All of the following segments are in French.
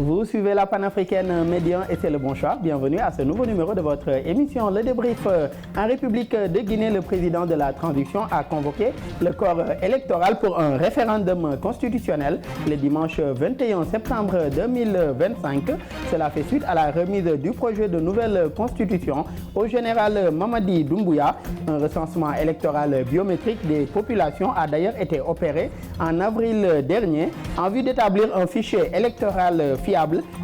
Vous suivez la panafricaine Médian et c'est le bon choix. Bienvenue à ce nouveau numéro de votre émission Le Débrief. En République de Guinée, le président de la transition a convoqué le corps électoral pour un référendum constitutionnel le dimanche 21 septembre 2025. Cela fait suite à la remise du projet de nouvelle constitution au général Mamadi Doumbouya. Un recensement électoral biométrique des populations a d'ailleurs été opéré en avril dernier en vue d'établir un fichier électoral fiable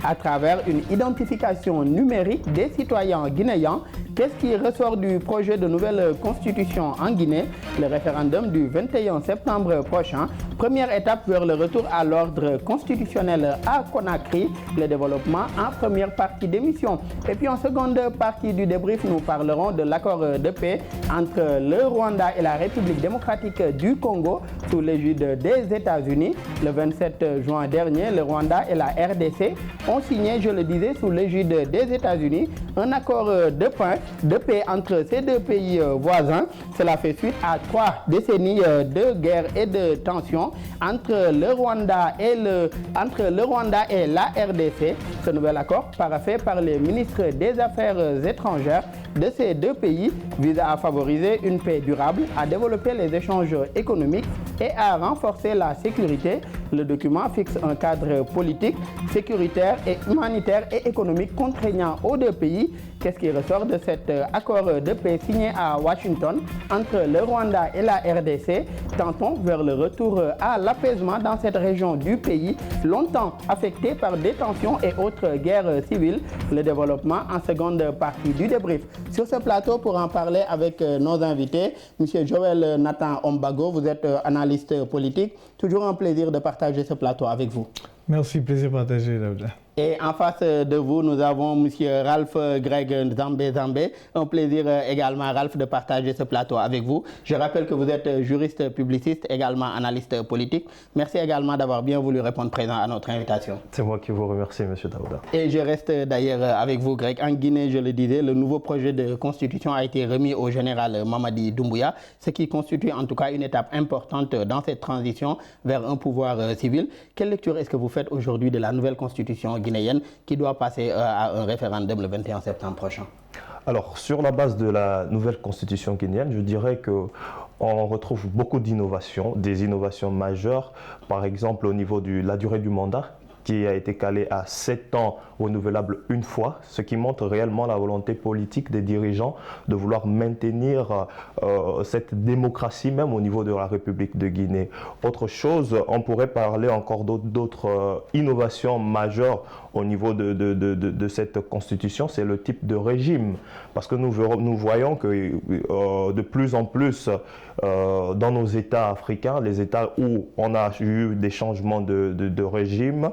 à travers une identification numérique des citoyens guinéens. Qu'est-ce qui ressort du projet de nouvelle constitution en Guinée? Le référendum du 21 septembre prochain. Première étape vers le retour à l'ordre constitutionnel à Conakry. Le développement en première partie d'émission. Et puis en seconde partie du débrief, nous parlerons de l'accord de paix entre le Rwanda et la République démocratique du Congo sous l'égide des États-Unis. Le 27 juin dernier, le Rwanda et la RDC ont signé, je le disais, sous l'égide des États-Unis, un accord de paix entre ces deux pays voisins. Cela fait suite à 3 décennies de guerre et de tensions entre le Rwanda et la RDC. Ce nouvel accord, paraphé par les ministres des Affaires étrangères de ces deux pays, vise à favoriser une paix durable, à développer les échanges économiques et à renforcer la sécurité. Le document fixe un cadre politique, sécuritaire et humanitaire et économique contraignant aux deux pays. Qu'est-ce qui ressort de cet accord de paix signé à Washington entre le Rwanda et la RDC? Tentons vers le retour à l'apaisement dans cette région du pays, longtemps affectée par des tensions et autres guerres civiles. Le développement en seconde partie du débrief. Sur ce plateau, pour en parler avec nos invités, M. Joël Nathan Ombago, vous êtes analyste politique. Toujours un plaisir de partager ce plateau avec vous. Merci, plaisir partagé, Daouda. Et en face de vous, nous avons M. Ralph Greg Zambé. Un plaisir également, Ralph, de partager ce plateau avec vous. Je rappelle que vous êtes juriste publiciste, également analyste politique. Merci également d'avoir bien voulu répondre présent à notre invitation. C'est moi qui vous remercie, M. Daouda. Et je reste d'ailleurs avec vous, Greg. En Guinée, je le disais, le nouveau projet de constitution a été remis au général Mamadi Doumbouya, ce qui constitue en tout cas une étape importante dans cette transition vers un pouvoir civil. Quelle lecture est-ce que vous faites aujourd'hui de la nouvelle constitution guinéenne qui doit passer à un référendum le 21 septembre prochain? Alors, sur la base de la nouvelle constitution guinéenne, je dirais qu'on retrouve beaucoup d'innovations, des innovations majeures, par exemple au niveau de la durée du mandat, qui a été calé à 7 ans renouvelable une fois, ce qui montre réellement la volonté politique des dirigeants de vouloir maintenir cette démocratie même au niveau de la République de Guinée. Autre chose, on pourrait parler encore d'autres innovations majeures au niveau de cette constitution, c'est le type de régime. Parce que nous voyons que de plus en plus dans nos États africains, les États où on a eu des changements de régime,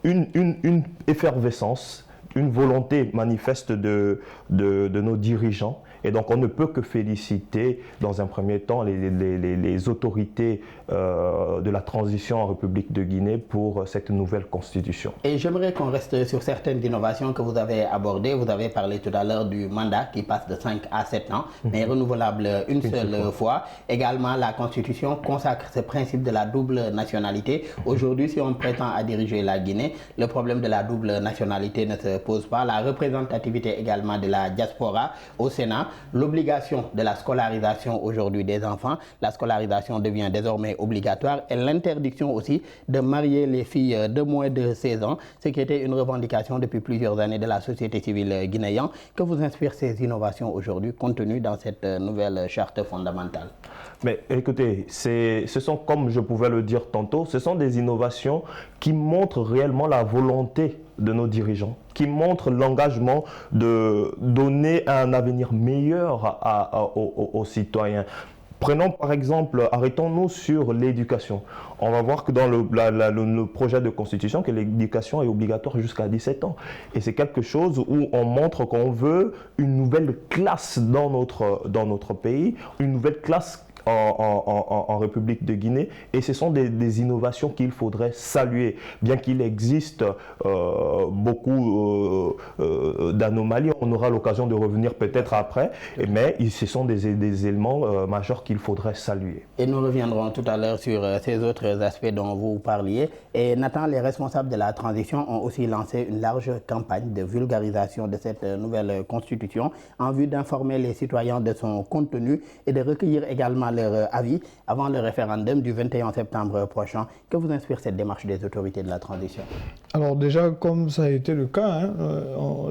une effervescence, une volonté manifeste de nos dirigeants. Et donc on ne peut que féliciter dans un premier temps les autorités de la transition en République de Guinée pour cette nouvelle constitution. Et j'aimerais qu'on reste sur certaines innovations que vous avez abordées. Vous avez parlé tout à l'heure du mandat qui passe de 5 à 7 ans, mais renouvelable une seule fois. Également, la constitution consacre ce principe de la double nationalité. Aujourd'hui, si on prétend à diriger la Guinée, le problème de la double nationalité ne se pose pas. La représentativité également de la diaspora au Sénat, l'obligation de la scolarisation aujourd'hui des enfants, la scolarisation devient désormais obligatoire, et l'interdiction aussi de marier les filles de moins de 16 ans, ce qui était une revendication depuis plusieurs années de la société civile guinéenne. Que vous inspirent ces innovations aujourd'hui contenues dans cette nouvelle charte fondamentale? Mais écoutez, ce sont, comme je pouvais le dire tantôt, ce sont des innovations qui montrent réellement la volonté de nos dirigeants, qui montrent l'engagement de donner un avenir meilleur aux citoyens. Prenons par exemple, arrêtons-nous sur l'éducation. On va voir que dans le projet de constitution, que l'éducation est obligatoire jusqu'à 17 ans. Et c'est quelque chose où on montre qu'on veut une nouvelle classe dans notre pays, une nouvelle classe en République de Guinée, et ce sont des innovations qu'il faudrait saluer. Bien qu'il existe beaucoup d'anomalies, on aura l'occasion de revenir peut-être après, mais ce sont des éléments majeurs qu'il faudrait saluer. Et nous reviendrons tout à l'heure sur ces autres aspects dont vous parliez. Et Nathan, les responsables de la transition ont aussi lancé une large campagne de vulgarisation de cette nouvelle constitution en vue d'informer les citoyens de son contenu et de recueillir également leur avis avant le référendum du 21 septembre prochain. Que vous inspire cette démarche des autorités de la transition? Alors déjà, comme ça a été le cas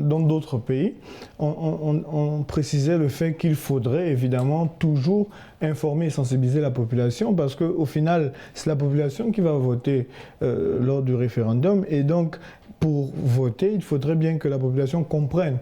dans d'autres pays, on précisait le fait qu'il faudrait évidemment toujours informer et sensibiliser la population, parce qu'au final, c'est la population qui va voter lors du référendum, et donc pour voter, il faudrait bien que la population comprenne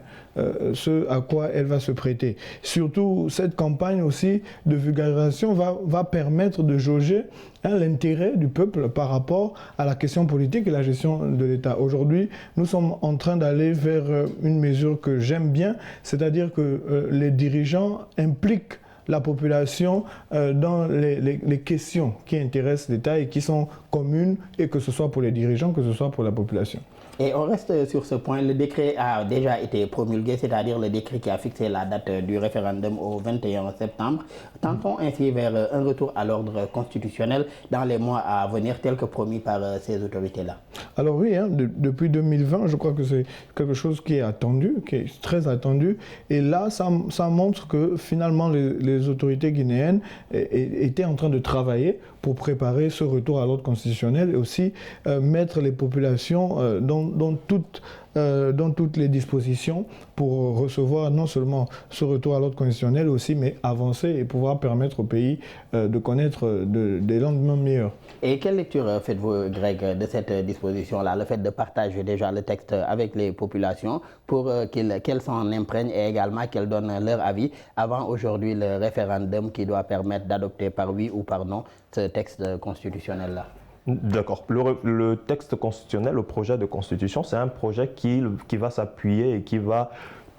ce à quoi elle va se prêter. Surtout, cette campagne aussi de vulgarisation va permettre de jauger l'intérêt du peuple par rapport à la question politique et la gestion de l'État. Aujourd'hui, nous sommes en train d'aller vers une mesure que j'aime bien, c'est-à-dire que les dirigeants impliquent la population dans les questions qui intéressent l'État et qui sont communes, et que ce soit pour les dirigeants, que ce soit pour la population. Et on reste sur ce point. Le décret a déjà été promulgué, c'est-à-dire le décret qui a fixé la date du référendum au 21 septembre. Tentons ainsi vers un retour à l'ordre constitutionnel dans les mois à venir, tel que promis par ces autorités-là. Alors oui, depuis 2020, je crois que c'est quelque chose qui est attendu, qui est très attendu. Et là, ça montre que finalement les autorités guinéennes étaient en train de travailler pour préparer ce retour à l'ordre constitutionnel, et aussi mettre les populations dans toutes les dispositions pour recevoir non seulement ce retour à l'ordre constitutionnel aussi, mais avancer et pouvoir permettre au pays de connaître des lendemains meilleurs. Et quelle lecture faites-vous, Greg, de cette disposition-là, le fait de partager déjà le texte avec les populations pour qu'elles s'en imprègnent et également qu'elles donnent leur avis avant aujourd'hui le référendum qui doit permettre d'adopter par oui ou par non ce texte constitutionnel-là? D'accord. Le texte constitutionnel, le projet de constitution, c'est un projet qui va s'appuyer et qui va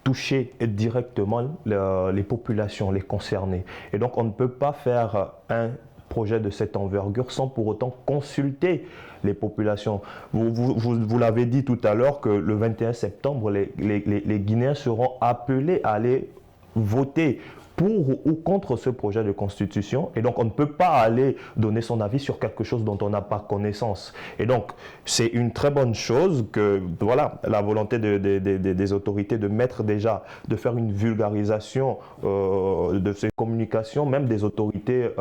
toucher directement les populations, les concernées. Et donc, on ne peut pas faire un projet de cette envergure sans pour autant consulter les populations. Vous l'avez dit tout à l'heure que le 21 septembre, les Guinéens seront appelés à aller voter pour ou contre ce projet de constitution, et donc on ne peut pas aller donner son avis sur quelque chose dont on n'a pas connaissance. Et donc c'est une très bonne chose que voilà, la volonté des autorités de faire une vulgarisation de ces communications, même des autorités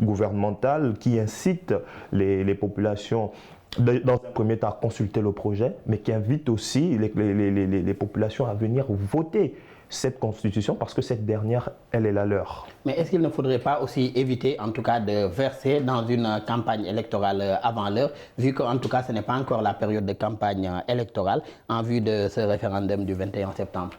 gouvernementales qui incitent les populations dans un premier temps à consulter le projet, mais qui invitent aussi les populations à venir voter cette constitution, parce que cette dernière, elle est la leur. Mais est-ce qu'il ne faudrait pas aussi éviter, en tout cas, de verser dans une campagne électorale avant l'heure, vu qu'en tout cas, ce n'est pas encore la période de campagne électorale en vue de ce référendum du 21 septembre?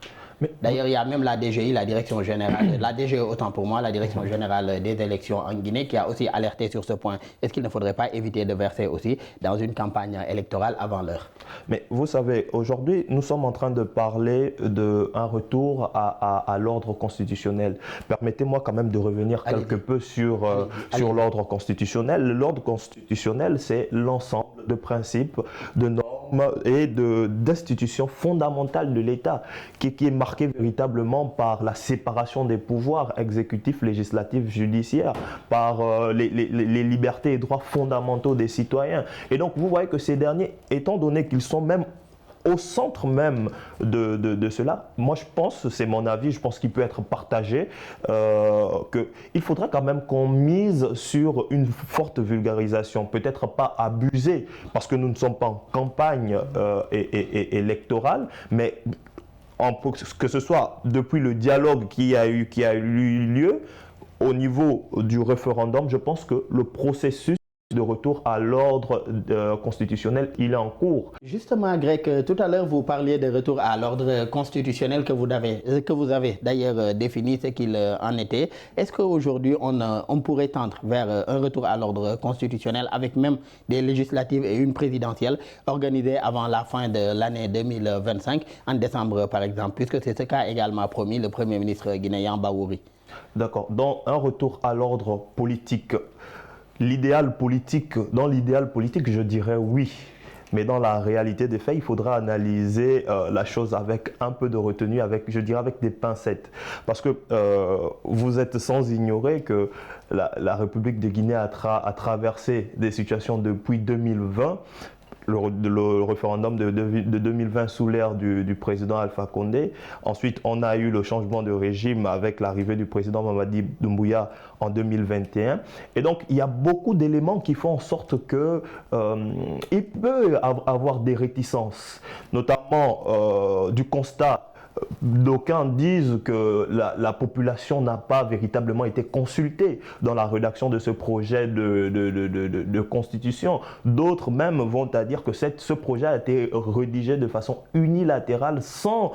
D'ailleurs, il y a même la DGI, la Direction Générale, la DGE autant pour moi, la Direction Générale des élections en Guinée, qui a aussi alerté sur ce point. Est-ce qu'il ne faudrait pas éviter de verser aussi dans une campagne électorale avant l'heure? Mais vous savez, aujourd'hui, nous sommes en train de parler d'un retour à l'ordre constitutionnel. Permettez-moi quand même de revenir quelque peu sur l'ordre constitutionnel. L'ordre constitutionnel, c'est l'ensemble de principes, de normes et d'institutions fondamentales de l'État qui est marqué véritablement par la séparation des pouvoirs exécutifs, législatifs, judiciaires, par les libertés et droits fondamentaux des citoyens. Et donc vous voyez que ces derniers, étant donné qu'ils sont même au centre même de cela, moi je pense, c'est mon avis, je pense qu'il peut être partagé, qu'il faudrait quand même qu'on mise sur une forte vulgarisation, peut-être pas abuser, parce que nous ne sommes pas en campagne électorale, mais que ce soit depuis le dialogue qui a eu lieu au niveau du référendum, je pense que le processus de retour à l'ordre constitutionnel, il est en cours. Justement, Greg, tout à l'heure, vous parliez de retour à l'ordre constitutionnel que vous avez d'ailleurs défini ce qu'il en était. Est-ce qu'aujourd'hui, on pourrait tendre vers un retour à l'ordre constitutionnel avec même des législatives et une présidentielle organisée avant la fin de l'année 2025, en décembre par exemple, puisque c'est ce qu'a également promis le Premier ministre guinéen Bahouri? D'accord. Dans un retour à l'ordre politique, dans l'idéal politique, je dirais oui. Mais dans la réalité des faits, il faudra analyser la chose avec un peu de retenue, je dirais avec des pincettes. Parce que vous êtes sans ignorer que la République de Guinée a traversé des situations depuis 2020. Le référendum de 2020 sous l'ère du président Alpha Condé. Ensuite, on a eu le changement de régime avec l'arrivée du président Mamadi Doumbouya en 2021. Et donc, il y a beaucoup d'éléments qui font en sorte qu'il peut avoir des réticences, notamment du constat. D'aucuns disent que la population n'a pas véritablement été consultée dans la rédaction de ce projet de constitution. D'autres même vont à dire que ce projet a été rédigé de façon unilatérale sans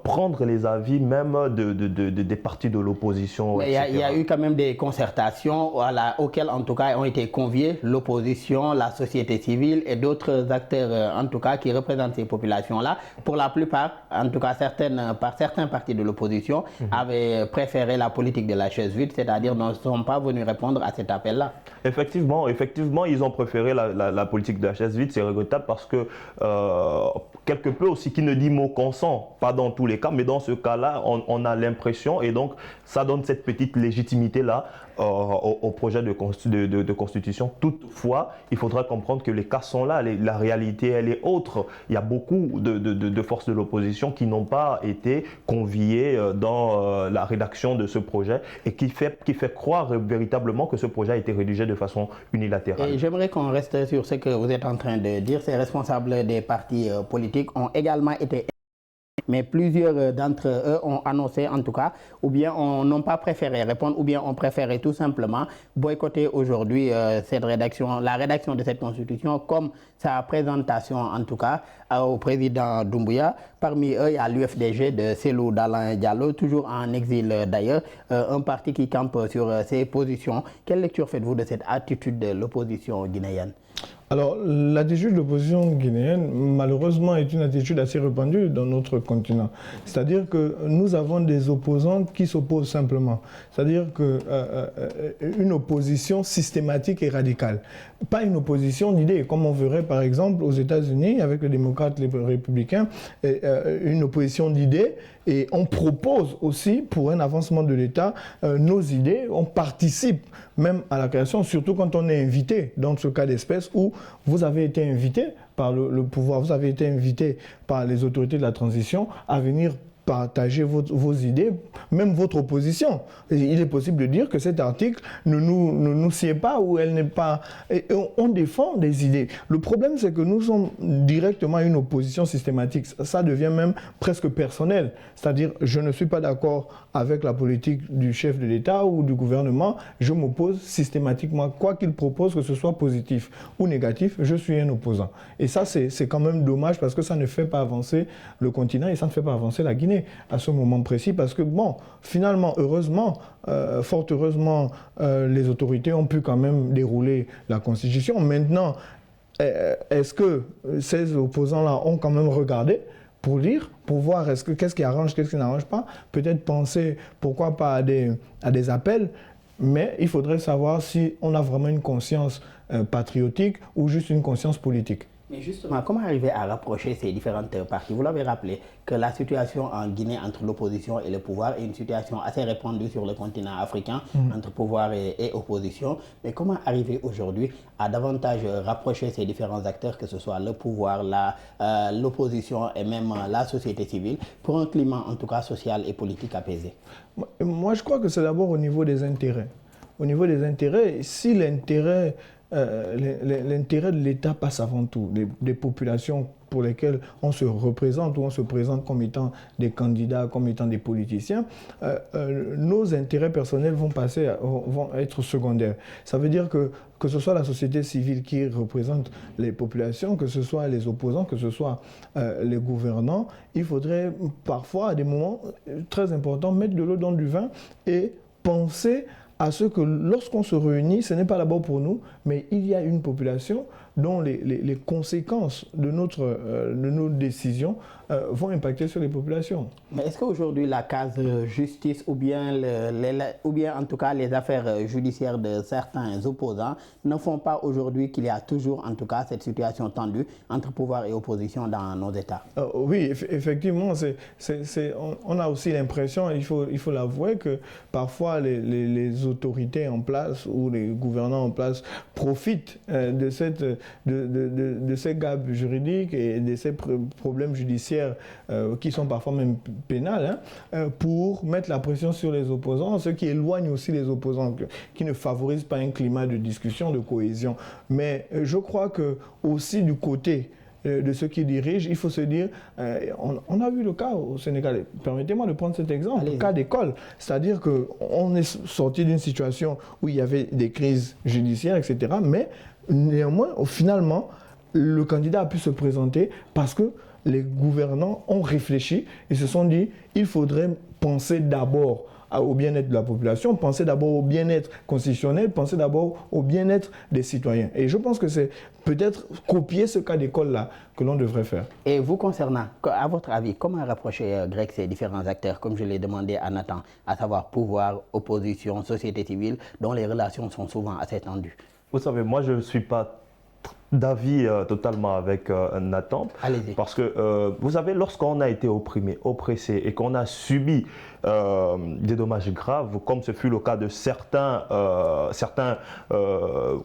prendre les avis même des partis de l'opposition. Il y a eu quand même des concertations auxquelles en tout cas ont été conviés l'opposition, la société civile et d'autres acteurs en tout cas qui représentent ces populations-là. Pour la plupart, en tout cas certains partis de l'opposition avaient préféré la politique de la chaise vide, c'est-à-dire ne sont pas venus répondre à cet appel-là. Effectivement, ils ont préféré la politique de la chaise vide. C'est regrettable parce que quelque peu aussi qui ne dit mot consent, pas dans tous les cas, mais dans ce cas-là, on a l'impression, et donc ça donne cette petite légitimité-là au projet de constitution. Toutefois, il faudra comprendre que les cas sont là, la réalité elle est autre. Il y a beaucoup de forces de l'opposition qui n'ont pas été conviées dans la rédaction de ce projet et qui fait croire véritablement que ce projet a été rédigé de façon unilatérale. Et j'aimerais qu'on reste sur ce que vous êtes en train de dire. Ces responsables des partis politiques ont également été... Mais plusieurs d'entre eux ont annoncé en tout cas, ou bien n'ont pas préféré répondre, ou bien ont préféré tout simplement boycotter aujourd'hui la rédaction de cette constitution, comme sa présentation en tout cas au président Doumbouya. Parmi eux, il y a l'UFDG de Cellou Dalein Diallo, toujours en exil d'ailleurs, un parti qui campe sur ses positions. Quelle lecture faites-vous de cette attitude de l'opposition guinéenne? Alors, l'attitude de l'opposition guinéenne, malheureusement, est une attitude assez répandue dans notre continent. C'est-à-dire que nous avons des opposants qui s'opposent simplement. C'est-à-dire qu'une opposition systématique et radicale. Pas une opposition d'idées, comme on verrait par exemple aux États-Unis avec les démocrates, les républicains, une opposition d'idées. Et on propose aussi, pour un avancement de l'État, nos idées, on participe même à la création, surtout quand on est invité, dans ce cas d'espèce où vous avez été invité par le pouvoir, vous avez été invité par les autorités de la transition à venir partager vos idées, même votre opposition. Et il est possible de dire que cet article ne nous sied pas ou elle n'est pas... Et on défend des idées. Le problème, c'est que nous sommes directement une opposition systématique. Ça devient même presque personnel. C'est-à-dire, je ne suis pas d'accord avec la politique du chef de l'État ou du gouvernement. Je m'oppose systématiquement. Quoi qu'il propose, que ce soit positif ou négatif, je suis un opposant. Et ça, c'est quand même dommage parce que ça ne fait pas avancer le continent et ça ne fait pas avancer la Guinée à ce moment précis, parce que bon, finalement, heureusement, fort heureusement, les autorités ont pu quand même dérouler la Constitution. Maintenant, est-ce que ces opposants-là ont quand même regardé pour lire, pour voir qu'est-ce qui arrange, qu'est-ce qui n'arrange pas, peut-être penser, pourquoi pas à des appels, mais il faudrait savoir si on a vraiment une conscience patriotique ou juste une conscience politique. Mais justement, comment arriver à rapprocher ces différentes parties? Vous l'avez rappelé que la situation en Guinée entre l'opposition et le pouvoir est une situation assez répandue sur le continent africain, entre pouvoir et opposition. Mais comment arriver aujourd'hui à davantage rapprocher ces différents acteurs, que ce soit le pouvoir, l'opposition et même la société civile, pour un climat en tout cas social et politique apaisé? Moi, je crois que c'est d'abord au niveau des intérêts. Au niveau des intérêts, si l'intérêt de l'État passe avant tout, des populations pour lesquels on se représente ou on se présente comme étant des candidats, comme étant des politiciens, nos intérêts personnels vont être secondaires. Ça veut dire que ce soit la société civile qui représente les populations, que ce soit les opposants, que ce soit les gouvernants, il faudrait parfois, à des moments très importants, mettre de l'eau dans du vin et penser à ce que lorsqu'on se réunit, ce n'est pas d'abord pour nous, mais il y a une population dont les conséquences de nos décisions vont impacter sur les populations. Mais est-ce qu'aujourd'hui la case justice ou bien en tout cas les affaires judiciaires de certains opposants ne font pas aujourd'hui qu'il y a toujours en tout cas cette situation tendue entre pouvoir et opposition dans nos États? Oui, effectivement, on a aussi l'impression, il faut l'avouer, que parfois les autorités en place ou les gouvernants en place profitent de ces gaps juridiques et de ces problèmes judiciaires qui sont parfois même pénales, pour mettre la pression sur les opposants, ce qui éloigne aussi les opposants, qui ne favorise pas un climat de discussion, de cohésion. Mais je crois que aussi du côté de ceux qui dirigent, il faut se dire, on a vu le cas au Sénégal, permettez-moi de prendre cet exemple, le cas d'école, c'est-à-dire qu'on est sorti d'une situation où il y avait des crises judiciaires, etc., mais néanmoins, finalement, le candidat a pu se présenter parce que les gouvernants ont réfléchi et se sont dit il faudrait penser d'abord au bien-être de la population, penser d'abord au bien-être constitutionnel, penser d'abord au bien-être des citoyens. Et je pense que c'est peut-être copier ce cas d'école-là que l'on devrait faire. Et vous concernant, à votre avis, comment rapprocher Greg ces différents acteurs, comme je l'ai demandé à Nathan, à savoir pouvoir, opposition, société civile, dont les relations sont souvent assez tendues? Vous savez, moi je ne suis pas d'avis totalement avec Nathan. Allez-y. Parce que, vous savez, lorsqu'on a été opprimé, oppressé et qu'on a subi des dommages graves, comme ce fut le cas de certaines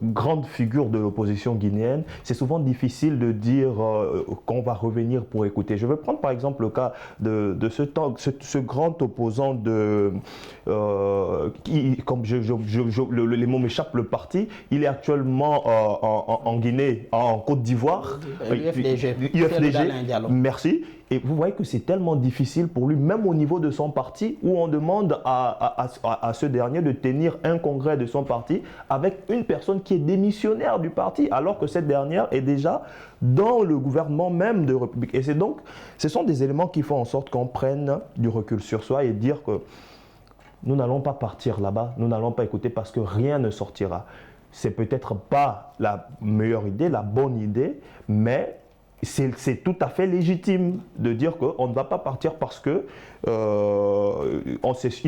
grandes figures de l'opposition guinéenne, c'est souvent difficile de dire qu'on va revenir pour écouter. Je vais prendre par exemple le cas de ce grand opposant comme les mots m'échappent, le parti, il est actuellement en Guinée, en Côte d'Ivoire. UFDG. Merci. Et vous voyez que c'est tellement difficile pour lui, même au niveau de son parti, où on demande à ce dernier de tenir un congrès de son parti avec une personne qui est démissionnaire du parti, alors que cette dernière est déjà dans le gouvernement même de République. Et ce sont des éléments qui font en sorte qu'on prenne du recul sur soi et dire que nous n'allons pas partir là-bas, nous n'allons pas écouter parce que rien ne sortira. C'est peut-être pas la meilleure idée, la bonne idée, mais c'est tout à fait légitime de dire qu'on ne va pas partir parce que il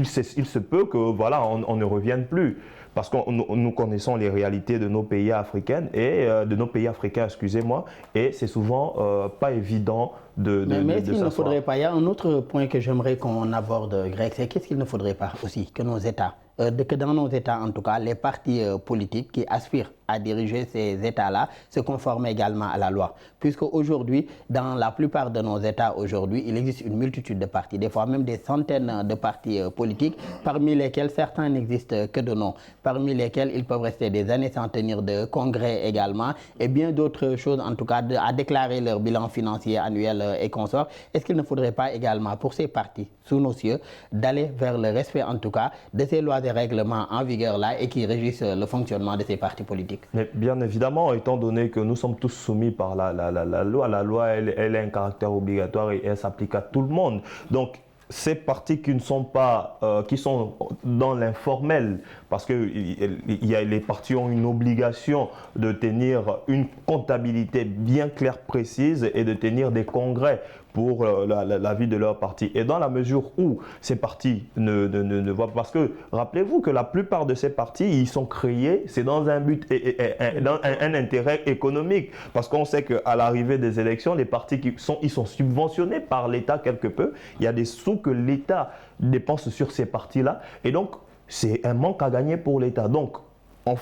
se peut que voilà, on ne revienne plus. Parce que nous connaissons les réalités de nos pays africains excusez-moi, et c'est souvent pas évident mais est-ce qu'il ne faudrait s'asseoir. pas, il y a un autre point que j'aimerais qu'on aborde, Greg, c'est qu'est-ce qu'il ne faudrait pas aussi que nos États, que dans nos États en tout cas, les partis politiques qui aspirent à diriger ces États-là se conforment également à la loi. Puisque aujourd'hui, dans la plupart de nos États aujourd'hui, il existe une multitude de partis, des fois même des centaines de partis politiques, parmi lesquels certains n'existent que de nom, parmi lesquels ils peuvent rester des années sans tenir de congrès également, et bien d'autres choses en tout cas, à déclarer leur bilan financier annuel et consorts. Est-ce qu'il ne faudrait pas également pour ces partis sous nos cieux d'aller vers le respect en tout cas de ces lois et règlements en vigueur là et qui régissent le fonctionnement de ces partis politiques? Mais bien évidemment, étant donné que nous sommes tous soumis par la loi, elle a un caractère obligatoire et elle s'applique à tout le monde. Donc, ces partis qui ne sont pas, qui sont dans l'informel, parce que les partis ont une obligation de tenir une comptabilité bien claire, précise et de tenir des congrès pour la vie de leur parti. Et dans la mesure où ces partis ne voient pas, parce que rappelez-vous que la plupart de ces partis, ils sont créés, c'est dans un but, dans un intérêt économique, parce qu'on sait qu'à l'arrivée des élections, les partis ils sont subventionnés par l'État quelque peu, il y a des sous que l'État dépense sur ces partis-là, et donc c'est un manque à gagner pour l'État. Donc,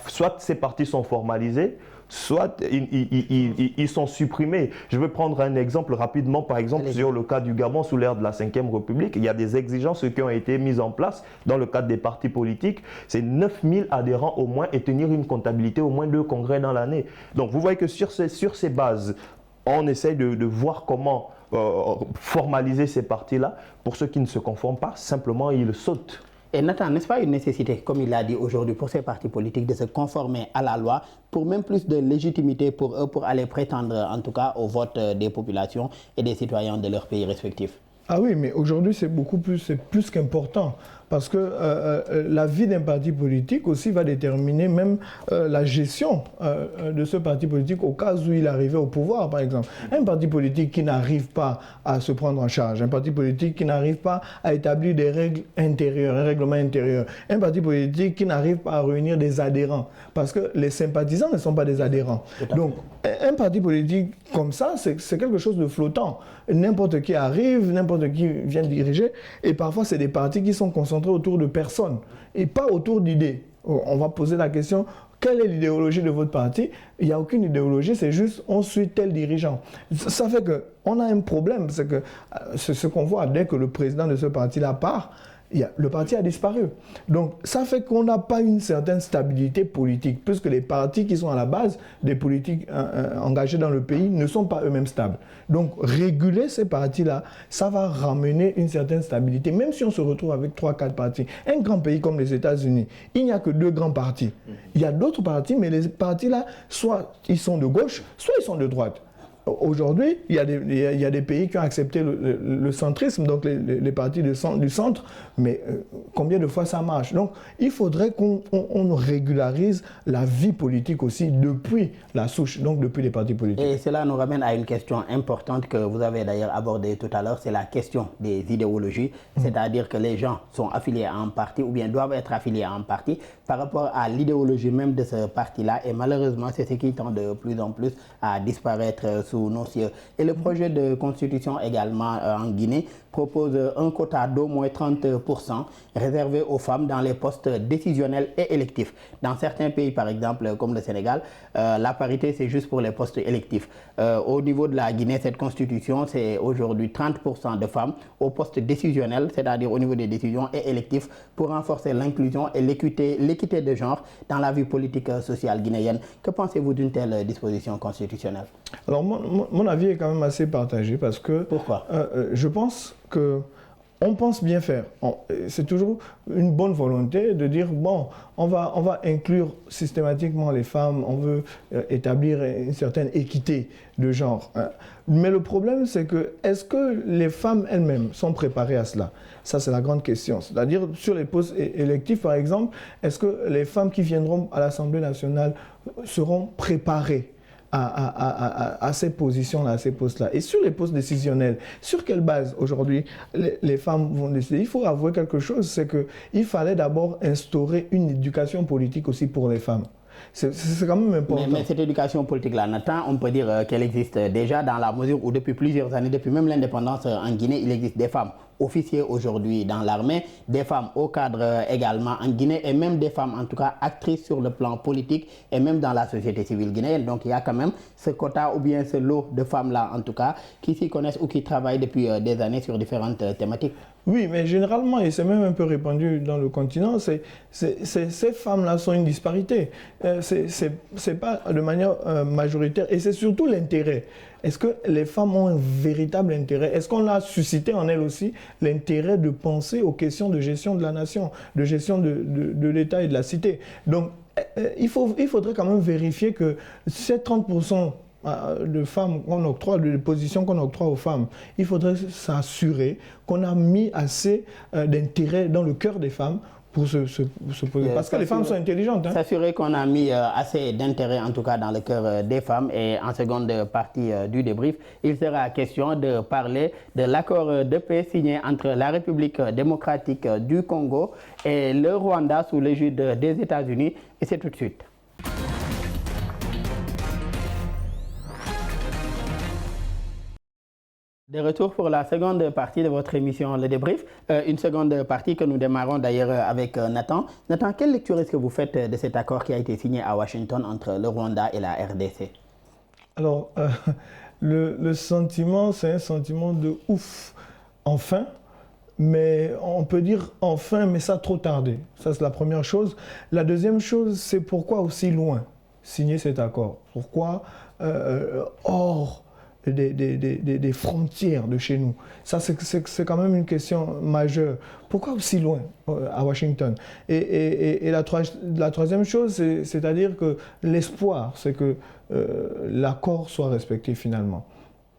soit ces partis sont formalisés, soit ils sont supprimés. Je vais prendre un exemple rapidement, par exemple, sur le cas du Gabon sous l'ère de la Ve République. Il y a des exigences qui ont été mises en place dans le cadre des partis politiques. C'est 9000 adhérents au moins et tenir une comptabilité au moins 2 congrès dans l'année. Donc vous voyez que sur ces bases, on essaye de voir comment formaliser ces partis-là. Pour ceux qui ne se conforment pas, simplement ils sautent. Et Nathan, n'est-ce pas une nécessité, comme il l'a dit aujourd'hui, pour ces partis politiques de se conformer à la loi pour même plus de légitimité pour eux, pour aller prétendre en tout cas au vote des populations et des citoyens de leurs pays respectifs? Ah oui, mais aujourd'hui c'est plus qu'important parce que la vie d'un parti politique aussi va déterminer même la gestion de ce parti politique au cas où il arrivait au pouvoir, par exemple. Un parti politique qui n'arrive pas à se prendre en charge, un parti politique qui n'arrive pas à établir des règles intérieures, un règlement intérieur, un parti politique qui n'arrive pas à réunir des adhérents, parce que les sympathisants ne sont pas des adhérents. Donc, un parti politique comme ça, c'est quelque chose de flottant. N'importe qui arrive, n'importe qui vient diriger, et parfois c'est des partis qui sont concentrés autour de personnes et pas autour d'idées. On va poser la question, quelle est l'idéologie de votre parti? Il n'y a aucune idéologie, c'est juste on suit tel dirigeant. Ça fait qu'on a un problème, c'est que ce qu'on voit dès que le président de ce parti-là part, le parti a disparu. Donc ça fait qu'on n'a pas une certaine stabilité politique, puisque les partis qui sont à la base des politiques engagées dans le pays ne sont pas eux-mêmes stables. Donc réguler ces partis-là, ça va ramener une certaine stabilité, même si on se retrouve avec 3-4 partis. Un grand pays comme les États-Unis, il n'y a que 2 grands partis. Il y a d'autres partis, mais les partis-là, soit ils sont de gauche, soit ils sont de droite. Aujourd'hui, il y a des pays qui ont accepté le centrisme, donc les partis du centre, mais combien de fois ça marche? Donc, il faudrait qu'on régularise la vie politique aussi depuis la souche, donc depuis les partis politiques. Et cela nous ramène à une question importante que vous avez d'ailleurs abordée tout à l'heure, c'est la question des idéologies, c'est-à-dire que les gens sont affiliés à un parti ou bien doivent être affiliés à un parti par rapport à l'idéologie même de ce parti-là, et malheureusement, c'est ce qui tend de plus en plus à disparaître sous nos cieux. Et le projet de constitution également en Guinée propose un quota d'au moins 30% réservé aux femmes dans les postes décisionnels et électifs. Dans certains pays, par exemple, comme le Sénégal, la parité, c'est juste pour les postes électifs. Au niveau de la Guinée, cette constitution, c'est aujourd'hui 30% de femmes aux postes décisionnels, c'est-à-dire au niveau des décisions et électifs, pour renforcer l'inclusion et l'équité de genre dans la vie politique sociale guinéenne. Que pensez-vous d'une telle disposition constitutionnelle? Alors, mon avis est quand même assez partagé parce que... Pourquoi? Je pense qu'on pense bien faire. C'est toujours une bonne volonté de dire, bon, on va inclure systématiquement les femmes, on veut établir une certaine équité de genre. Mais le problème, c'est que, est-ce que les femmes elles-mêmes sont préparées à cela? Ça, c'est la grande question. C'est-à-dire, sur les postes électifs, par exemple, est-ce que les femmes qui viendront à l'Assemblée nationale seront préparées à ces positions-là, à ces postes-là? Et sur les postes décisionnels, sur quelle base aujourd'hui les femmes vont décider? Il faut avouer quelque chose, c'est qu'il fallait d'abord instaurer une éducation politique aussi pour les femmes. C'est quand même important. Mais cette éducation politique-là, Nathan, on peut dire qu'elle existe déjà dans la mesure où depuis plusieurs années, depuis même l'indépendance en Guinée, il existe des femmes officiers aujourd'hui dans l'armée, des femmes au cadre également en Guinée et même des femmes en tout cas actrices sur le plan politique et même dans la société civile guinéenne. Donc il y a quand même ce quota ou bien ce lot de femmes-là en tout cas qui s'y connaissent ou qui travaillent depuis des années sur différentes thématiques. Oui, mais généralement, et c'est même un peu répandu dans le continent, ces femmes-là sont une disparité. C'est pas de manière majoritaire et c'est surtout l'intérêt. Est-ce que les femmes ont un véritable intérêt? Est-ce qu'on a suscité en elles aussi l'intérêt de penser aux questions de gestion de la nation, de gestion de l'État et de la cité? Donc, il faudrait quand même vérifier que ces 30% de femmes qu'on octroie, de positions qu'on octroie aux femmes, il faudrait s'assurer qu'on a mis assez d'intérêt dans le cœur des femmes pour se poser. Parce que les femmes sont intelligentes. Hein. S'assurer qu'on a mis assez d'intérêt, en tout cas dans le cœur des femmes. Et en seconde partie du débrief, il sera question de parler de l'accord de paix signé entre la République démocratique du Congo et le Rwanda sous l'égide des États-Unis. Et c'est tout de suite. De retour pour la seconde partie de votre émission Le Débrief, une seconde partie que nous démarrons d'ailleurs avec Nathan. Nathan, quelle lecture est-ce que vous faites de cet accord qui a été signé à Washington entre le Rwanda et la RDC? Alors, le sentiment, c'est un sentiment de ouf, enfin, mais on peut dire enfin, mais ça a trop tardé. Ça, c'est la première chose. La deuxième chose, c'est pourquoi aussi loin signer cet accord? Pourquoi hors des frontières de chez nous. Ça, c'est quand même une question majeure. Pourquoi aussi loin à Washington? Et la troisième chose, c'est-à-dire que l'espoir, c'est que l'accord soit respecté finalement.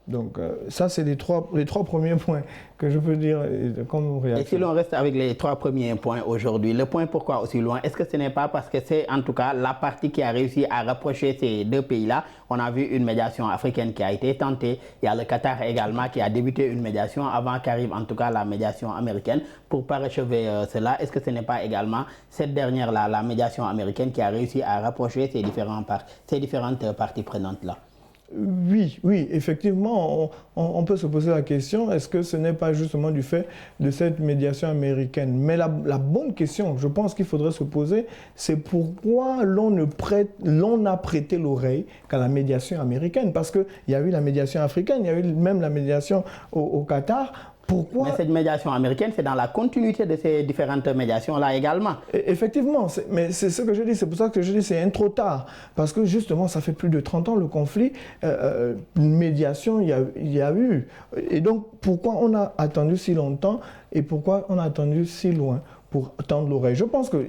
Donc ça, c'est les trois premiers points que je peux dire comme réaction. Et si l'on reste avec les 3 premiers points aujourd'hui, le point pourquoi aussi loin, est-ce que ce n'est pas parce que c'est en tout cas la partie qui a réussi à rapprocher ces 2 pays-là? On a vu une médiation africaine qui a été tentée, il y a le Qatar également qui a débuté une médiation avant qu'arrive en tout cas la médiation américaine pour parachever cela. Est-ce que ce n'est pas également cette dernière-là, la médiation américaine, qui a réussi à rapprocher ces différentes parties prenantes-là? Oui, effectivement, on peut se poser la question, est-ce que ce n'est pas justement du fait de cette médiation américaine? Mais la bonne question, je pense qu'il faudrait se poser, c'est pourquoi l'on a prêté l'oreille qu'à la médiation américaine? Parce qu'il y a eu la médiation africaine, il y a eu même la médiation au Qatar. Pourquoi? Mais cette médiation américaine, c'est dans la continuité de ces différentes médiations-là également. Effectivement, mais c'est ce que je dis, c'est pour ça que je dis c'est trop tard. Parce que justement, ça fait plus de 30 ans le conflit, une médiation, il y a eu. Et donc, pourquoi on a attendu si longtemps et pourquoi on a attendu si loin pour tendre l'oreille? Je pense que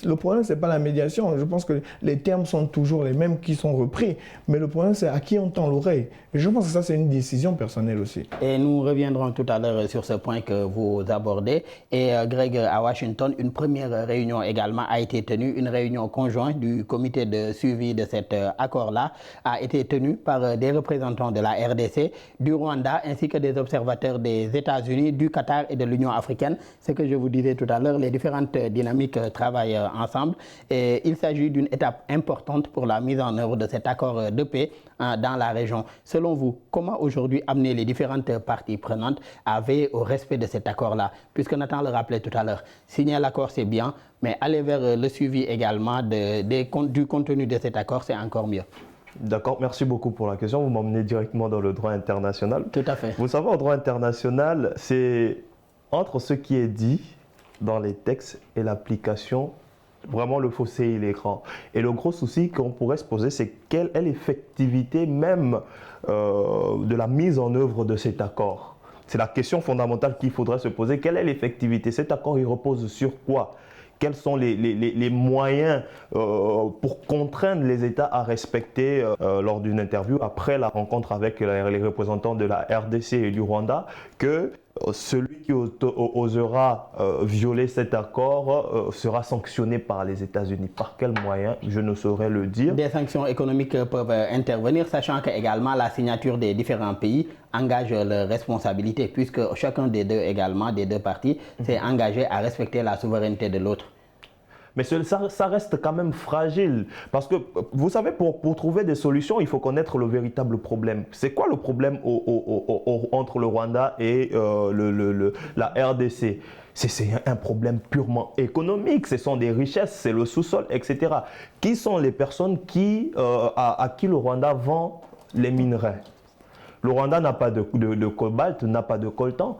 le problème, ce n'est pas la médiation. Je pense que les termes sont toujours les mêmes qui sont repris. Mais le problème, c'est à qui on tend l'oreille. Et je pense que ça, c'est une décision personnelle aussi. Et nous reviendrons tout à l'heure sur ce point que vous abordez. Et Greg, à Washington, une première réunion également a été tenue. Une réunion conjointe du comité de suivi de cet accord-là a été tenue par des représentants de la RDC, du Rwanda, ainsi que des observateurs des États-Unis, du Qatar et de l'Union africaine. Ce que je vous disais tout à l'heure, les différentes dynamiques travaillent ensemble. Et il s'agit d'une étape importante pour la mise en œuvre de cet accord de paix dans la région. Selon vous, comment aujourd'hui amener les différentes parties prenantes à veiller au respect de cet accord-là? Puisque Nathan le rappelait tout à l'heure, signer l'accord c'est bien, mais aller vers le suivi également du contenu de cet accord, c'est encore mieux. D'accord, merci beaucoup pour la question. Vous m'emmenez directement dans le droit international. Tout à fait. Vous savez, en droit international, c'est entre ce qui est dit dans les textes et l'application, vraiment le fossé il est grand. Et le gros souci qu'on pourrait se poser, c'est quelle est l'effectivité même de la mise en œuvre de cet accord. C'est la question fondamentale qu'il faudrait se poser. Quelle est l'effectivité? Cet accord, il repose sur quoi? Quels sont les moyens pour contraindre les États à respecter lors d'une interview, après la rencontre avec les représentants de la RDC et du Rwanda, que celui qui osera violer cet accord sera sanctionné par les États-Unis. Par quels moyens? Je ne saurais le dire. Des sanctions économiques peuvent intervenir, sachant que également la signature des différents pays engage leurs responsabilités, puisque chacun des deux également, des deux parties, s'est engagé à respecter la souveraineté de l'autre. Mais ça reste quand même fragile. Parce que, vous savez, pour trouver des solutions, il faut connaître le véritable problème. C'est quoi le problème entre le Rwanda et la RDC? C'est un problème purement économique. Ce sont des richesses, c'est le sous-sol, etc. Qui sont les personnes à qui le Rwanda vend les minerais? Le Rwanda n'a pas de cobalt, n'a pas de coltan.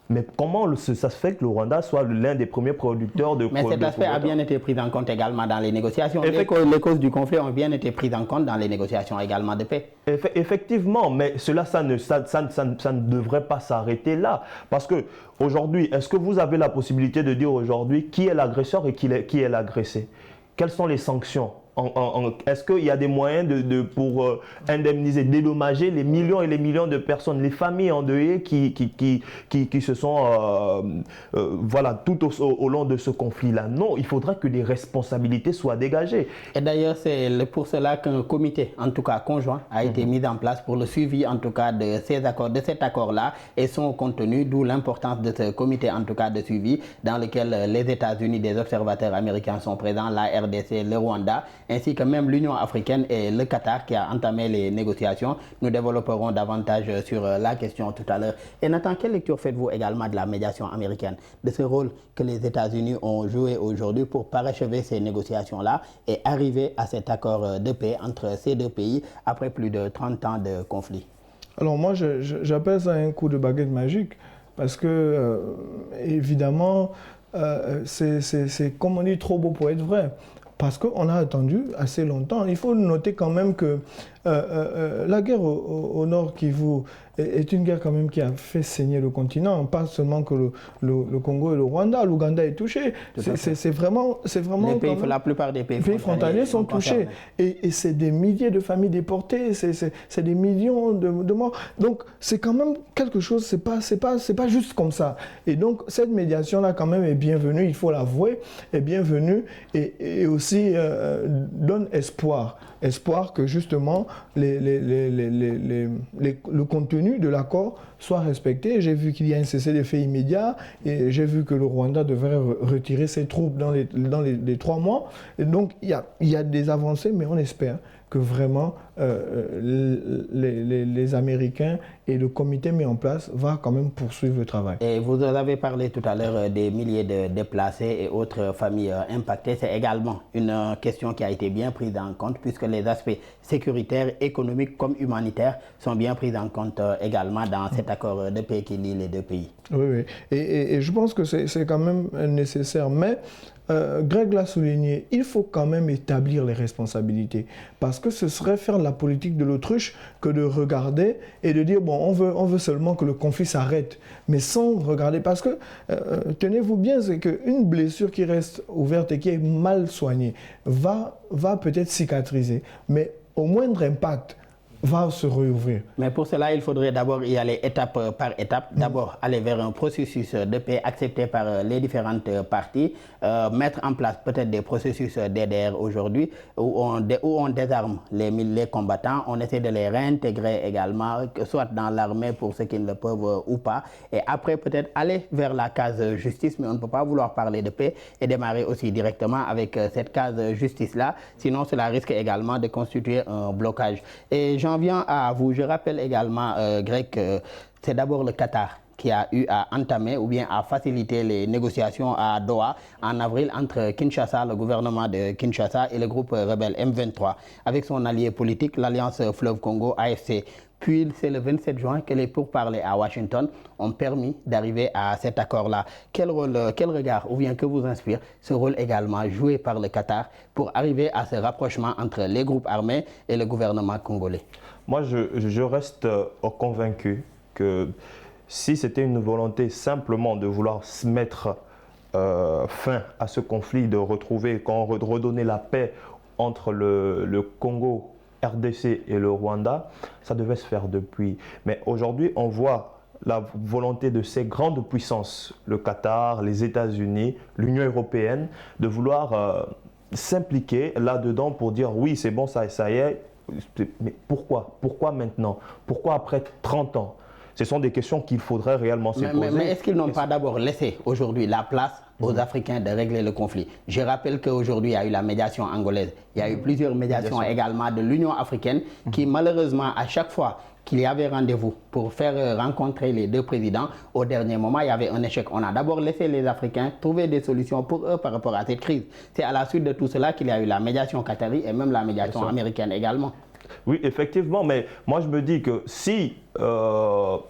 Mais comment ça se fait que le Rwanda soit l'un des premiers producteurs de coltan? Mais cet aspect a bien été pris en compte également dans les négociations. Les causes du conflit ont bien été prises en compte dans les négociations également de paix. Effectivement, mais ça ne devrait pas s'arrêter là. Parce que aujourd'hui, est-ce que vous avez la possibilité de dire aujourd'hui qui est l'agresseur et qui est l'agressé? Quelles sont les sanctions? Est-ce qu'il y a des moyens pour indemniser, dédommager les millions et les millions de personnes, les familles endeuillées qui se sont voilà, tout au long de ce conflit-là? Non, il faudra que des responsabilités soient dégagées. Et d'ailleurs, c'est pour cela qu'un comité, en tout cas conjoint, a été mis en place pour le suivi, en tout cas, de cet accord-là et son contenu, d'où l'importance de ce comité, en tout cas, de suivi, dans lequel les États-Unis, des observateurs américains sont présents, la RDC, le Rwanda, ainsi que même l'Union africaine et le Qatar qui a entamé les négociations. Nous développerons davantage sur la question tout à l'heure. Et Nathan, quelle lecture faites-vous également de la médiation américaine, de ce rôle que les États-Unis ont joué aujourd'hui pour parachever ces négociations-là et arriver à cet accord de paix entre ces deux pays après plus de 30 ans de conflit? Alors moi, j'appelle ça un coup de baguette magique parce que, évidemment, c'est comme on dit, trop beau pour être vrai. Parce qu'on a attendu assez longtemps. Il faut noter quand même que la guerre au Nord Kivu est une guerre quand même qui a fait saigner le continent, pas seulement que le Congo et le Rwanda, l'Ouganda est touché. C'est vraiment la plupart des pays frontaliers sont touchés. Et c'est des milliers de familles déportées, c'est des millions de morts. Donc c'est quand même quelque chose, c'est pas juste comme ça. Et donc cette médiation-là quand même est bienvenue, il faut l'avouer, est bienvenue et aussi donne espoir. Espoir que justement le contenu de l'accord soit respecté. J'ai vu qu'il y a un cessez-le-feu immédiat et j'ai vu que le Rwanda devrait retirer ses troupes dans les 3 mois. Et donc il y a des avancées, mais on espère que vraiment les Américains et le comité mis en place va quand même poursuivre le travail. Et vous avez parlé tout à l'heure des milliers de déplacés et autres familles impactées. C'est également une question qui a été bien prise en compte puisque les aspects sécuritaires, économiques comme humanitaires sont bien pris en compte également dans cet accord de paix qui lie les 2 pays. Oui. Et je pense que c'est quand même nécessaire. Mais Greg l'a souligné, il faut quand même établir les responsabilités. Parce que ce serait faire la politique de l'autruche que de regarder et de dire, bon, on veut seulement que le conflit s'arrête. Mais sans regarder, parce que, tenez-vous bien, c'est qu'une blessure qui reste ouverte et qui est mal soignée va peut-être cicatriser. Mais au moindre impact, va se réouvrir. Mais pour cela, il faudrait d'abord y aller étape par étape. D'abord, aller vers un processus de paix accepté par les différentes parties, mettre en place peut-être des processus DDR aujourd'hui où on désarme les combattants, on essaie de les réintégrer également, soit dans l'armée pour ceux qui ne le peuvent ou pas. Et après, peut-être aller vers la case justice, mais on ne peut pas vouloir parler de paix et démarrer aussi directement avec cette case justice-là. Sinon, cela risque également de constituer un blocage. Et j'en viens à vous. Je rappelle également, Greg, que c'est d'abord le Qatar qui a eu à entamer ou bien à faciliter les négociations à Doha en avril entre Kinshasa, le gouvernement de Kinshasa et le groupe rebelle M23 avec son allié politique, l'Alliance Fleuve Congo, AFC. Puis c'est le 27 juin que les pourparlers à Washington ont permis d'arriver à cet accord-là. Quel regard ou bien que vous inspire ce rôle également joué par le Qatar pour arriver à ce rapprochement entre les groupes armés et le gouvernement congolais? Moi, je reste convaincu que si c'était une volonté simplement de vouloir mettre fin à ce conflit, de redonner la paix entre le Congo, RDC et le Rwanda, ça devait se faire depuis. Mais aujourd'hui, on voit la volonté de ces grandes puissances, le Qatar, les États-Unis, l'Union européenne, de vouloir s'impliquer là-dedans pour dire oui, c'est bon, ça y est. Mais pourquoi? Pourquoi maintenant? Pourquoi après 30 ans? Ce sont des questions qu'il faudrait réellement se poser. Mais est-ce qu'ils n'ont pas d'abord laissé aujourd'hui la place aux Africains de régler le conflit? Je rappelle qu'aujourd'hui, il y a eu la médiation angolaise. Il y a eu plusieurs médiations également de l'Union africaine qui, malheureusement, à chaque fois qu'il y avait rendez-vous pour faire rencontrer les 2 présidents, au dernier moment, il y avait un échec. On a d'abord laissé les Africains trouver des solutions pour eux par rapport à cette crise. C'est à la suite de tout cela qu'il y a eu la médiation qatari et même la médiation américaine également. Oui, effectivement, mais moi je me dis que si on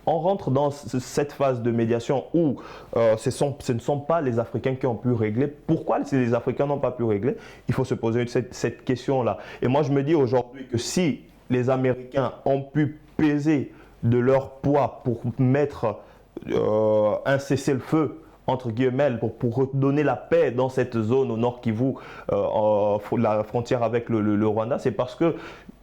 rentre dans cette phase de médiation où ce ne sont pas les Africains qui ont pu régler, pourquoi les Africains n'ont pas pu régler? Il faut se poser cette question-là. Et moi je me dis aujourd'hui que si les Américains ont pu peser de leur poids pour mettre un cessez-le-feu entre guillemets, pour redonner la paix dans cette zone au nord Kivu, la frontière avec le Rwanda, c'est parce que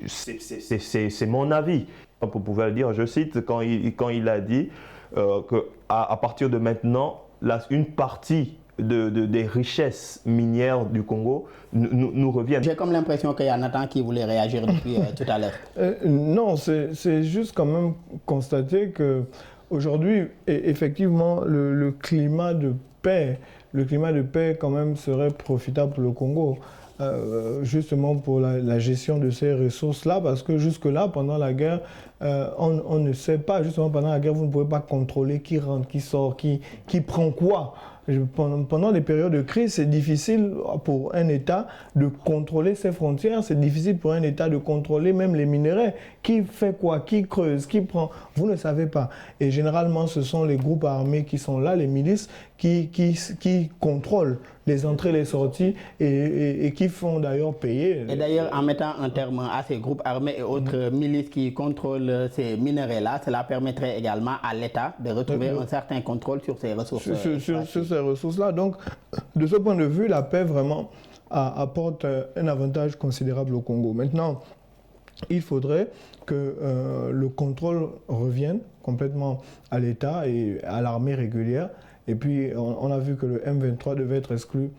c'est mon avis. On pouvait le dire, je cite, quand il a dit qu'à partir de maintenant, une partie des richesses minières du Congo nous reviennent. J'ai comme l'impression qu'il y a Nathan qui voulait réagir depuis tout à l'heure. Non, c'est juste quand même constater que aujourd'hui, effectivement, le climat de paix quand même serait profitable pour le Congo, justement pour la gestion de ces ressources-là, parce que jusque-là, pendant la guerre, on ne sait pas, justement pendant la guerre, vous ne pouvez pas contrôler qui rentre, qui sort, qui prend quoi. Pendant les périodes de crise, c'est difficile pour un État de contrôler ses frontières, c'est difficile pour un État de contrôler même les minerais. Qui fait quoi? Qui creuse? Qui prend? Vous ne savez pas. Et généralement, ce sont les groupes armés qui sont là, les milices, qui contrôlent les entrées et les sorties et qui font d'ailleurs payer. Et d'ailleurs, en mettant un terme à ces groupes armés et autres milices qui contrôlent ces minerais-là, cela permettrait également à l'État de retrouver un certain contrôle sur ces ressources. Sur ces ressources-là. Donc, de ce point de vue, la paix vraiment apporte un avantage considérable au Congo. Maintenant, il faudrait que le contrôle revienne complètement à l'État et à l'armée régulière. Et puis, on a vu que le M23 devait être exclu,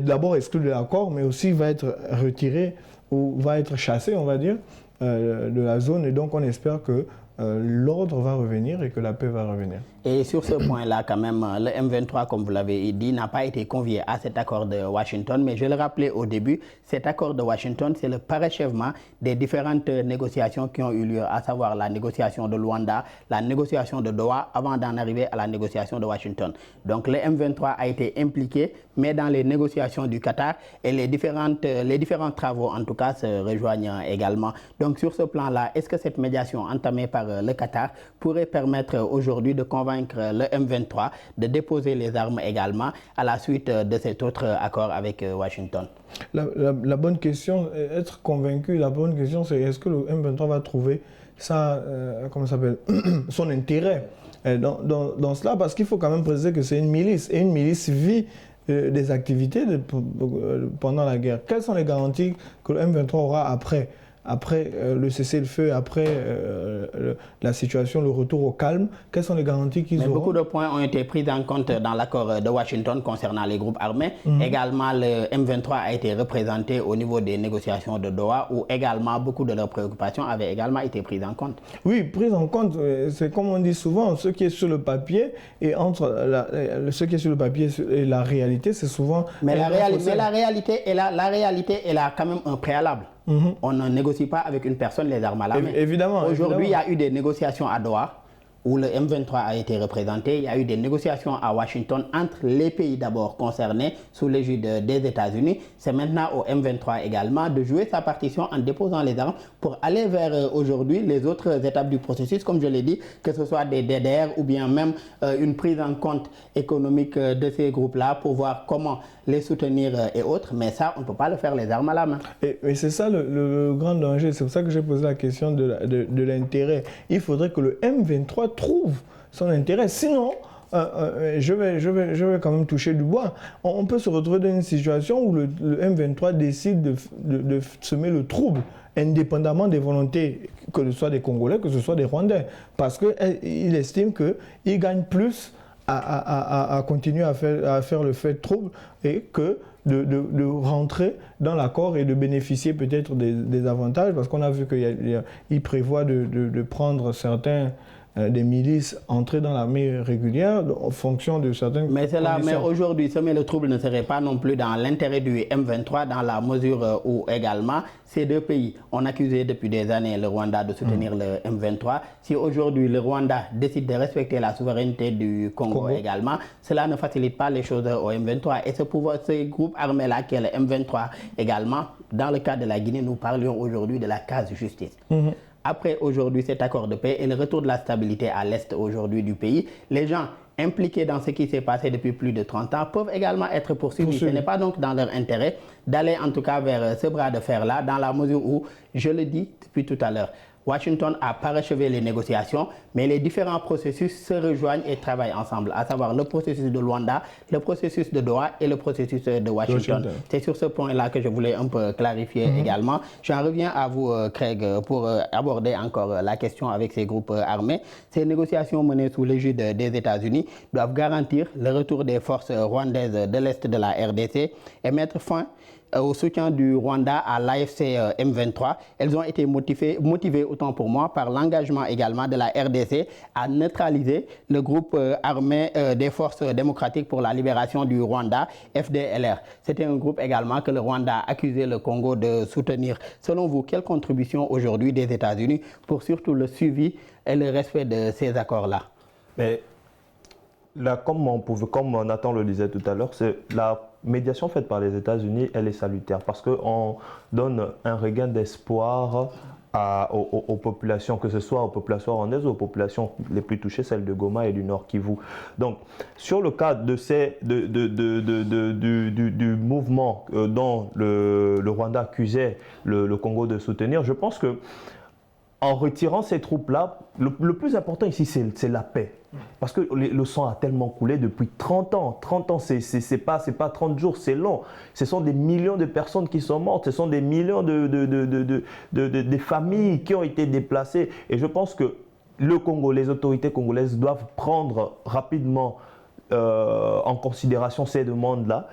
d'abord exclu de l'accord, mais aussi va être retiré ou va être chassé, on va dire, de la zone. Et donc, on espère que l'ordre va revenir et que la paix va revenir. Et sur ce point-là, quand même, le M23, comme vous l'avez dit, n'a pas été convié à cet accord de Washington. Mais je le rappelais au début, cet accord de Washington, c'est le parachèvement des différentes négociations qui ont eu lieu, à savoir la négociation de Luanda, la négociation de Doha, avant d'en arriver à la négociation de Washington. Donc le M23 a été impliqué, mais dans les négociations du Qatar, et les différents travaux, en tout cas, se rejoignent également. Donc sur ce plan-là, est-ce que cette médiation entamée par le Qatar pourrait permettre aujourd'hui de convaincre le M23 de déposer les armes également à la suite de cet autre accord avec Washington? La bonne question, être convaincu, la bonne question c'est est-ce que le M23 va trouver ça, comment ça s'appelle, son intérêt dans cela, parce qu'il faut quand même préciser que c'est une milice, et une milice vit des activités pendant la guerre. Quelles sont les garanties que le M23 aura après le cessez-le-feu, après la situation, le retour au calme? Quelles sont les garanties qu'ils auront? Beaucoup de points ont été pris en compte dans l'accord de Washington concernant les groupes armés. Également, le M23 a été représenté au niveau des négociations de Doha, où également beaucoup de leurs préoccupations avaient également été prises en compte. Oui, prises en compte, c'est comme on dit souvent, ce qui est sur le papier et entre ce qui est sur le papier et la réalité, c'est souvent... Mais la réalité est là quand même un préalable. On ne négocie pas avec une personne les armes à la main. Évidemment. Aujourd'hui, il y a eu des négociations à Doha où le M23 a été représenté. Il y a eu des négociations à Washington entre les pays d'abord concernés sous l'égide des États-Unis. C'est maintenant au M23 également de jouer sa partition en déposant les armes pour aller vers aujourd'hui les autres étapes du processus, comme je l'ai dit, que ce soit des DDR ou bien même une prise en compte économique de ces groupes-là pour voir comment les soutenir et autres. Mais ça, on ne peut pas le faire les armes à la main. Et c'est ça le grand danger. C'est pour ça que j'ai posé la question de l'intérêt. Il faudrait que le M23 trouve son intérêt. Sinon, je vais quand même toucher du bois. On peut se retrouver dans une situation où le M23 décide de semer le trouble, indépendamment des volontés, que ce soit des Congolais, que ce soit des Rwandais. Parce qu'il estime qu'il gagne plus à continuer à faire le fait de trouble et que de rentrer dans l'accord et de bénéficier peut-être des avantages, parce qu'on a vu qu'il prévoit de prendre certains des milices entrer dans l'armée régulière en fonction de certaines conditions. Mais aujourd'hui, semer le trouble ne serait pas non plus dans l'intérêt du M23, dans la mesure où également ces deux pays ont accusé depuis des années le Rwanda de soutenir le M23. Si aujourd'hui le Rwanda décide de respecter la souveraineté du Congo également, cela ne facilite pas les choses au M23. Et ce groupe armé-là qui est le M23 également, dans le cas de la Guinée, nous parlions aujourd'hui de la case justice. Après aujourd'hui cet accord de paix et le retour de la stabilité à l'est aujourd'hui du pays, les gens impliqués dans ce qui s'est passé depuis plus de 30 ans peuvent également être poursuivis. Ce n'est pas donc dans leur intérêt d'aller en tout cas vers ce bras de fer-là, dans la mesure où, je le dis depuis tout à l'heure, Washington a parachevé les négociations, mais les différents processus se rejoignent et travaillent ensemble, à savoir le processus de Luanda, le processus de Doha et le processus de Washington. C'est sur ce point-là que je voulais un peu clarifier également. J'en reviens à vous, Craig, pour aborder encore la question avec ces groupes armés. Ces négociations menées sous l'égide des États-Unis doivent garantir le retour des forces rwandaises de l'Est de la RDC et mettre fin au soutien du Rwanda à l'AFC M23. Elles ont été motivées, autant pour moi, par l'engagement également de la RDC à neutraliser le groupe armé des forces démocratiques pour la libération du Rwanda, FDLR. C'était un groupe également que le Rwanda a accusé le Congo de soutenir. Selon vous, quelle contribution aujourd'hui des États-Unis pour surtout le suivi et le respect de ces accords-là? Mais là, comme Nathan le disait tout à l'heure, c'est la médiation faite par les États-Unis, elle est salutaire parce qu'on donne un regain d'espoir aux populations, que ce soit aux populations rwandaises ou aux populations les plus touchées, celles de Goma et du Nord Kivu. Donc, sur le cas du mouvement dont le Rwanda accusait le Congo de soutenir, je pense que en retirant ces troupes-là, le plus important ici, c'est la paix. Parce que le sang a tellement coulé depuis 30 ans. 30 ans, c'est pas 30 jours, c'est long. Ce sont des millions de personnes qui sont mortes. Ce sont des millions de familles qui ont été déplacées. Et je pense que le Congo, les autorités congolaises doivent prendre rapidement en considération ces demandes-là.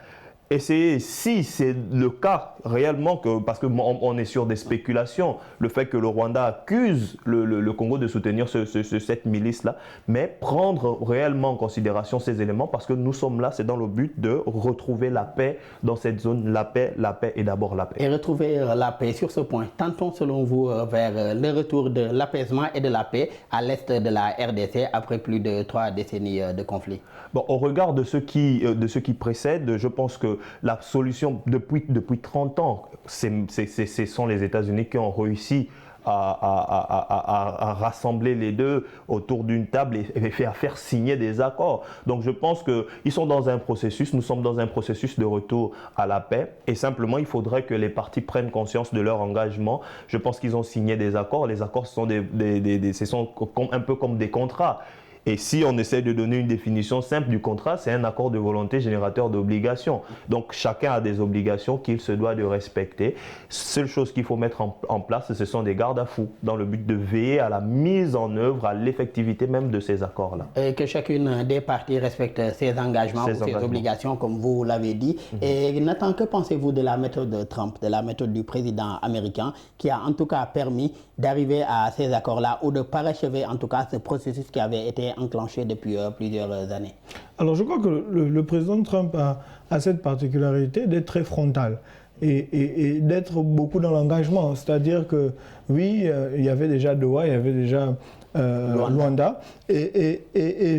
Et si c'est le cas réellement, parce qu'on est sur des spéculations, le fait que le Rwanda accuse le Congo de soutenir cette milice-là, mais prendre réellement en considération ces éléments, parce que nous sommes là, c'est dans le but de retrouver la paix dans cette zone, la paix et d'abord la paix. Et retrouver la paix sur ce point, tentons selon vous vers le retour de l'apaisement et de la paix à l'est de la RDC après plus de 3 décennies de conflit. Bon, au regard de ce qui précède, je pense que la solution depuis 30 ans, ce sont les États-Unis qui ont réussi à rassembler les deux autour d'une table et à faire signer des accords. Donc je pense qu'ils sont dans un processus, nous sommes dans un processus de retour à la paix et simplement il faudrait que les partis prennent conscience de leur engagement. Je pense qu'ils ont signé des accords. Les accords sont un peu comme des contrats. Et si on essaie de donner une définition simple du contrat, c'est un accord de volonté générateur d'obligations. Donc chacun a des obligations qu'il se doit de respecter. Seule chose qu'il faut mettre en place, ce sont des garde-à-fous dans le but de veiller à la mise en œuvre, à l'effectivité même de ces accords-là. Et que chacune des parties respecte ses engagements ou ses obligations, comme vous l'avez dit. Et Nathan, que pensez-vous de la méthode de Trump, de la méthode du président américain, qui a en tout cas permis d'arriver à ces accords-là ou de parachever en tout cas ce processus qui avait été enclenché depuis plusieurs années? Alors je crois que le président Trump a cette particularité d'être très frontal et d'être beaucoup dans l'engagement. C'est-à-dire que oui, il y avait déjà Doha, il y avait déjà Luanda. Et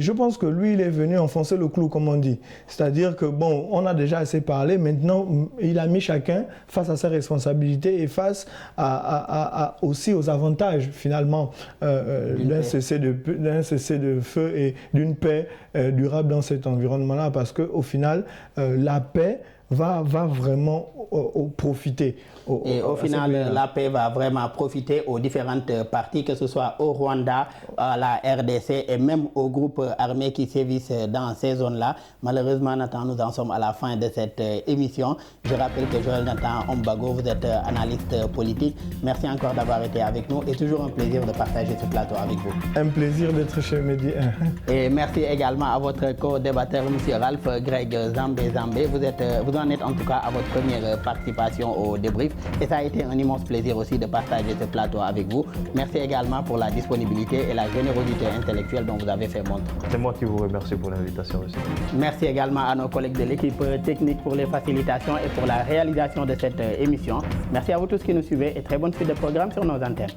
je pense que lui, il est venu enfoncer le clou, comme on dit. C'est-à-dire que, bon, on a déjà assez parlé. Maintenant, il a mis chacun face à ses responsabilités et face aussi aux avantages, finalement, d'un cessez-le-feu et d'une paix durable dans cet environnement-là. Parce qu'au final, la paix va vraiment profiter. Au final, la paix va vraiment profiter aux différentes parties, que ce soit au Rwanda, à la RDC et même aux groupes armés qui sévissent dans ces zones-là. Malheureusement, Nathan, nous en sommes à la fin de cette émission. Je rappelle que Joël Nathan Ombago, vous êtes analyste politique. Merci encore d'avoir été avec nous et toujours un plaisir de partager ce plateau avec vous. Un plaisir d'être chez Medi 1. Et merci également à votre co-débatteur, M. Ralph Greg Zambé. Vous en êtes en tout cas à votre première participation au débrief. Et ça a été un immense plaisir aussi de partager ce plateau avec vous. Merci également pour la disponibilité et la générosité intellectuelle dont vous avez fait montre. C'est moi qui vous remercie pour l'invitation aussi. Merci également à nos collègues de l'équipe technique pour les facilitations et pour la réalisation de cette émission. Merci à vous tous qui nous suivez et très bonne suite de programme sur nos antennes.